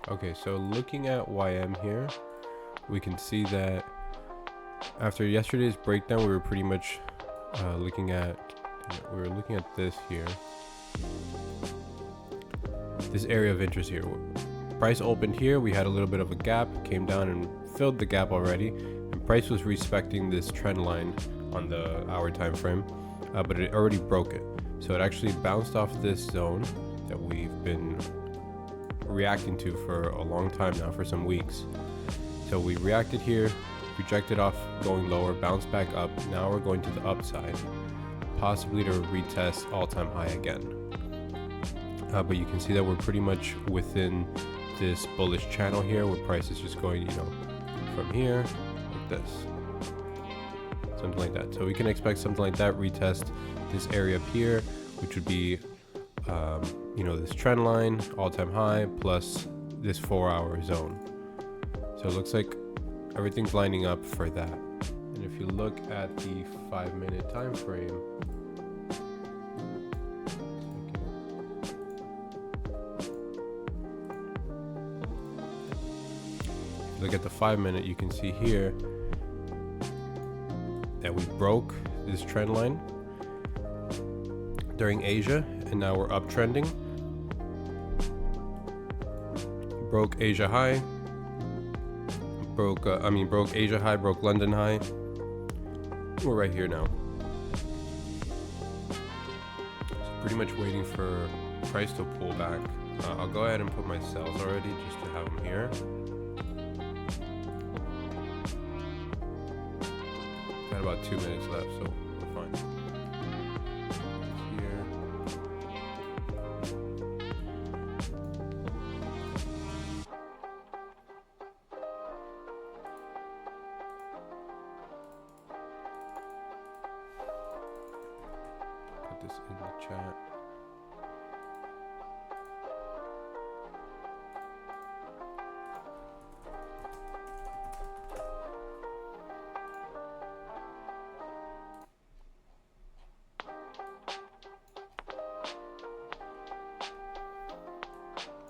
Okay, so looking at YM here, we can see that after yesterday's breakdown, we were pretty much looking at this here, this area of interest here. Price opened here, we had a little bit of a gap, came down and filled the gap already, and price was respecting this trend line on the hour time frame, but it already broke it. So it actually bounced off this zone that we've been reacting to for a long time now, for some weeks. So we reacted here, rejected off going lower, bounced back up. Now we're going to the upside, possibly to retest all-time high again. But you can see that we're pretty much within this bullish channel here, where price is just going, from here like this, something like that. So we can expect something like that, retest this area up here, which would be this trend line, all-time high, plus this 4-hour zone. So it looks like everything's lining up for that. And if you look at the 5-minute time frame, look at the 5-minute, you can see here that we broke this trend line during Asia, and now we're uptrending. Broke Asia high, broke Asia high, broke London high. We're right here now. So pretty much waiting for price to pull back. I'll go ahead and put my sells already just to have them here. Got about 2 minutes left, so we're fine. Here. Put this in the chat.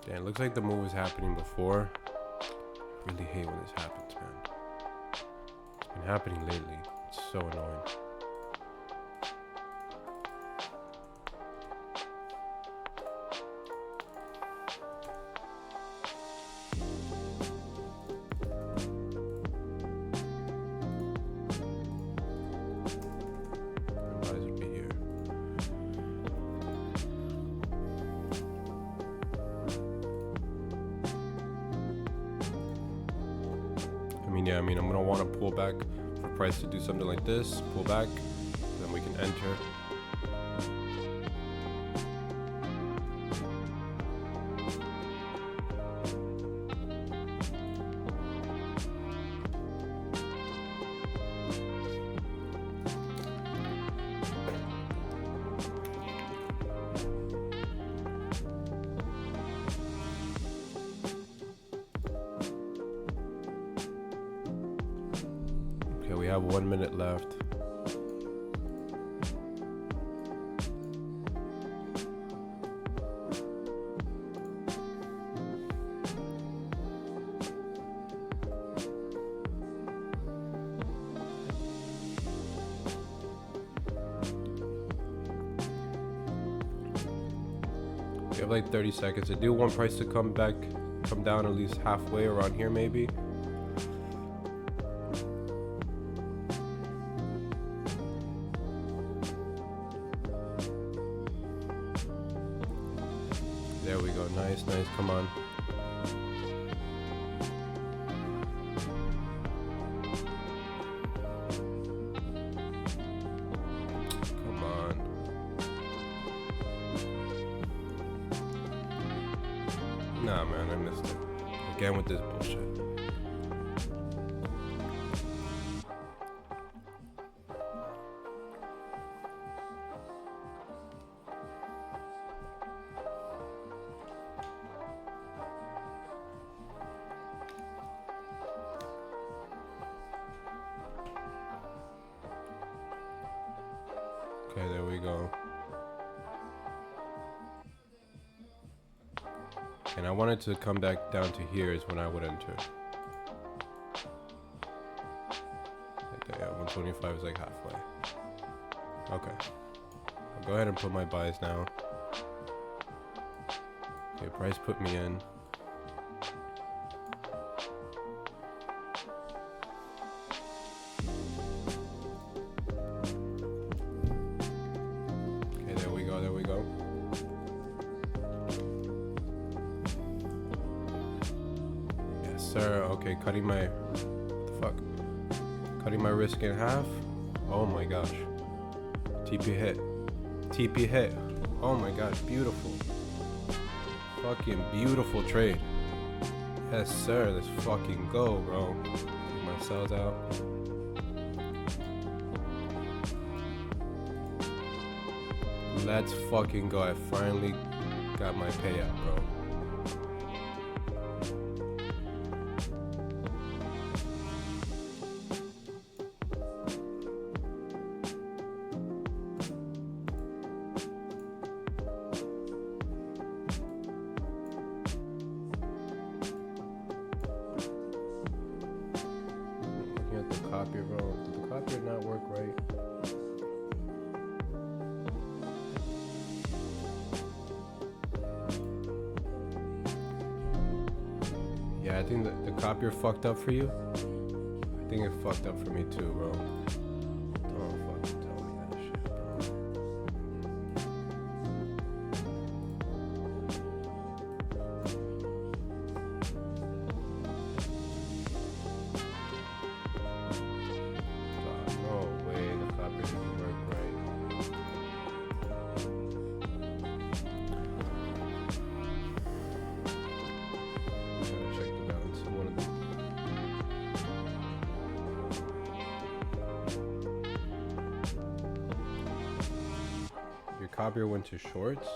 Yeah, it looks like the move was happening before. I really hate when this happens, man. It's been happening lately. It's so annoying. Buys would be here. I'm gonna want to pull back for price to do something like this, pull back, then we can enter. Okay, we have 1 minute left. We have like 30 seconds. I do want price to come down at least halfway around here maybe. There we go. Nice. Come on. Come on. Nah, man, I missed it. Again with this bullshit. Okay, there we go. And I wanted to come back down to here is when I would enter. Like that, yeah, 125 is like halfway. Okay. I'll go ahead and put my buys now. Okay, price put me in. Okay, there we go, there we go. Yes, sir. Okay, cutting my... What the fuck? Cutting my risk in half. Oh my gosh. TP hit. TP hit. Oh my gosh, beautiful. Fucking beautiful trade. Yes, sir. Let's fucking go, bro. Take my cells out. Let's fucking go. I finally got my payout, bro. Copier, bro. Did the copier not work right? Yeah, I think that the copier fucked up for you. I think it fucked up for me too, bro. Don't fucking tell me that shit, bro. Copier went to shorts.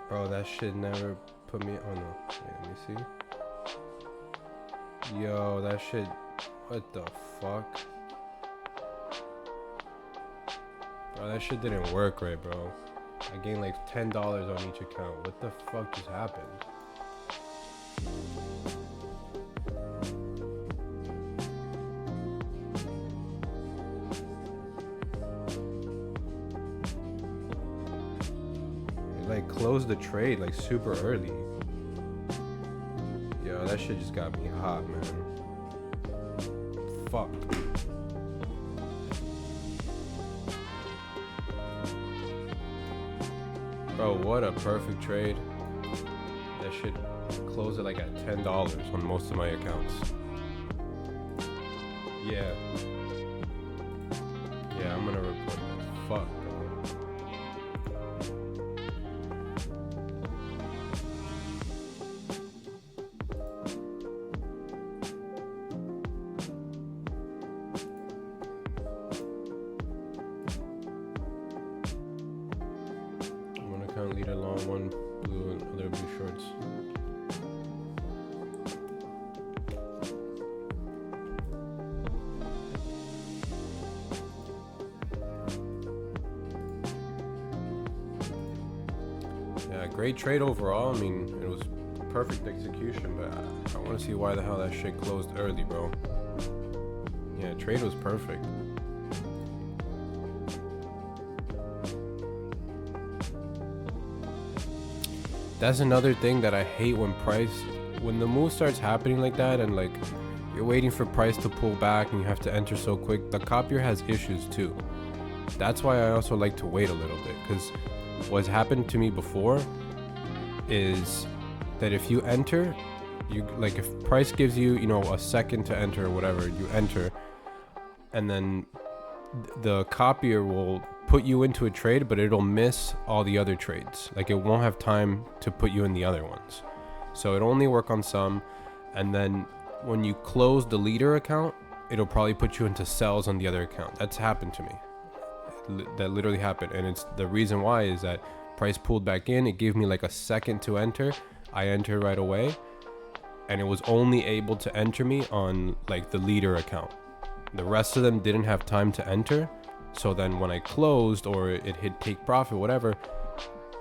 Bro, that shit never put me. Oh no, wait, let me see. Yo, that shit, what the fuck? Bro, that shit didn't work right, bro. I gained like $10 on each account. What the fuck just happened? It like closed the trade like super early. Yo, that shit just got me hot, man. Fuck. Bro, what a perfect trade. That shit closed it like at $10 on most of my accounts. Yeah. Yeah, I'm gonna report that. Fuck, bro. Leader long, one blue and other blue shorts. Yeah, great trade overall. I mean, it was perfect execution, but I want to see why the hell that shit closed early, bro. Yeah, trade was perfect. That's another thing that I hate when the move starts happening like that and like you're waiting for price to pull back and you have to enter so quick. The copier has issues too. That's why I also like to wait a little bit, because what's happened to me before is that if you enter, you like if price gives you, you know, a second to enter or whatever, you enter, and then the copier will put you into a trade, but it'll miss all the other trades. Like it won't have time to put you in the other ones. So it only work on some, and then when you close the leader account, it'll probably put you into sells on the other account. That's happened to me. That literally happened. And it's the reason why is that price pulled back in. It gave me like a second to enter. I entered right away, and it was only able to enter me on like the leader account. The rest of them didn't have time to enter. So then when I closed, or it hit take profit, whatever,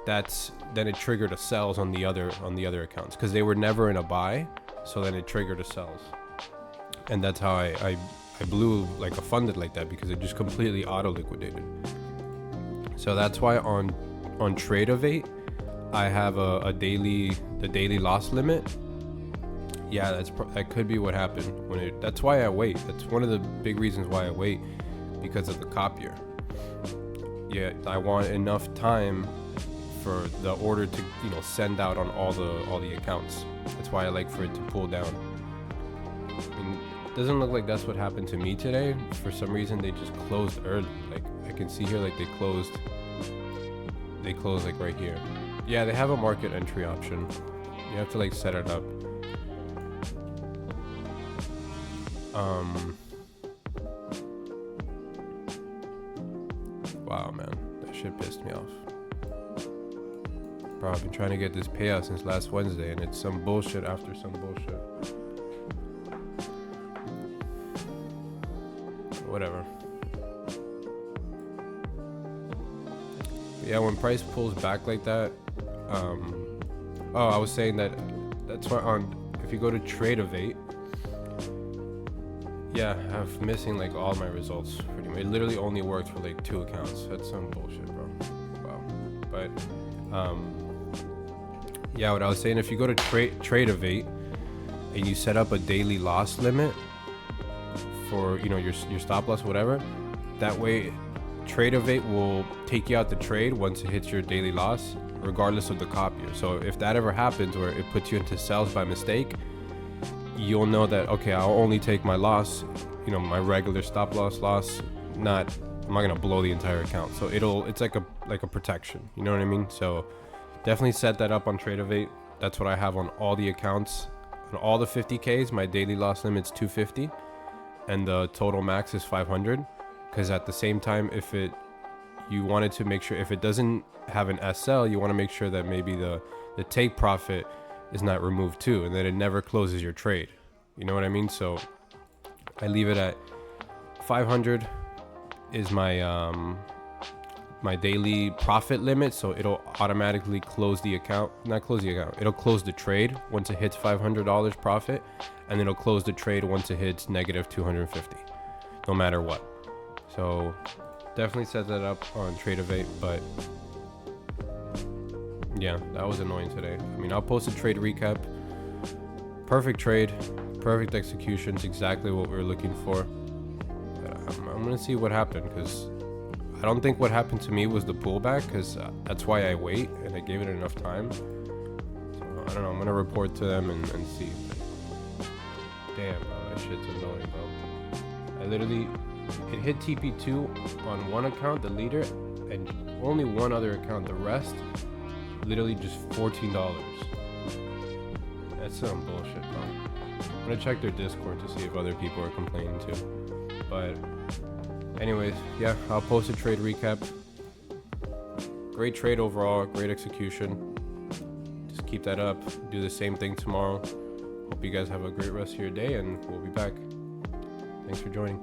then it triggered a sells on the other accounts, because they were never in a buy. So then it triggered a sells, and that's how I blew like a funded like that, because it just completely auto liquidated. So that's why on TradeSyncer I have the daily loss limit. Yeah, that could be what happened that's why I wait. That's one of the big reasons why I wait, because of the copier. Yeah, I want enough time for the order to send out on all the accounts. That's why I like for it to pull down. It doesn't look like that's what happened to me today. For some reason they just closed early. Like I can see here, like they closed like right here. Yeah, they have a market entry option. You have to like set it up. Wow, man, that shit pissed me off. Bro, I've been trying to get this payout since last Wednesday, and it's some bullshit after some bullshit. Whatever. But yeah, when price pulls back like that, I was saying that's why if you go to TradeSyncer, yeah, I'm missing like all my results pretty much. It literally only worked for like 2 accounts. That's some bullshit, bro. Wow. But yeah, what I was saying, if you go to TradeSyncer and you set up a daily loss limit for your stop loss, whatever, that way TradeSyncer will take you out the trade once it hits your daily loss, regardless of the copier. So if that ever happens where it puts you into sells by mistake, you'll know that, okay, I'll only take my loss, my regular stop loss, I'm not gonna blow the entire account. So it's like a protection, you know what I mean? So definitely set that up on TradeSyncer. That's what I have on all the accounts. On all the 50Ks, my daily loss limit's 250 and the total max is 500. Because at the same time, you wanted to make sure if it doesn't have an SL, you want to make sure that maybe the take profit is not removed too, and then it never closes your trade. You know what I mean? So I leave it at 500 is my my daily profit limit, so it'll automatically close the account. Not close the account, it'll close the trade once it hits $500 profit, and then it'll close the trade once it hits negative 250, no matter what. So definitely set that up on TradeSyncer. But yeah, that was annoying today. I mean, I'll post a trade recap. Perfect trade, perfect executions, exactly what we were looking for. But I'm gonna see what happened, because I don't think what happened to me was the pullback, because that's why I wait and I gave it enough time. So I don't know, I'm gonna report to them and see. Damn, bro, that shit's annoying, bro. It hit TP2 on one account, the leader, and only one other account. The rest, literally just $14. That's some bullshit, bro. I'm gonna check their Discord to see if other people are complaining too. But anyways, yeah, I'll post a trade recap. Great trade overall, great execution. Just keep that up. Do the same thing tomorrow. Hope you guys have a great rest of your day, and we'll be back. Thanks for joining.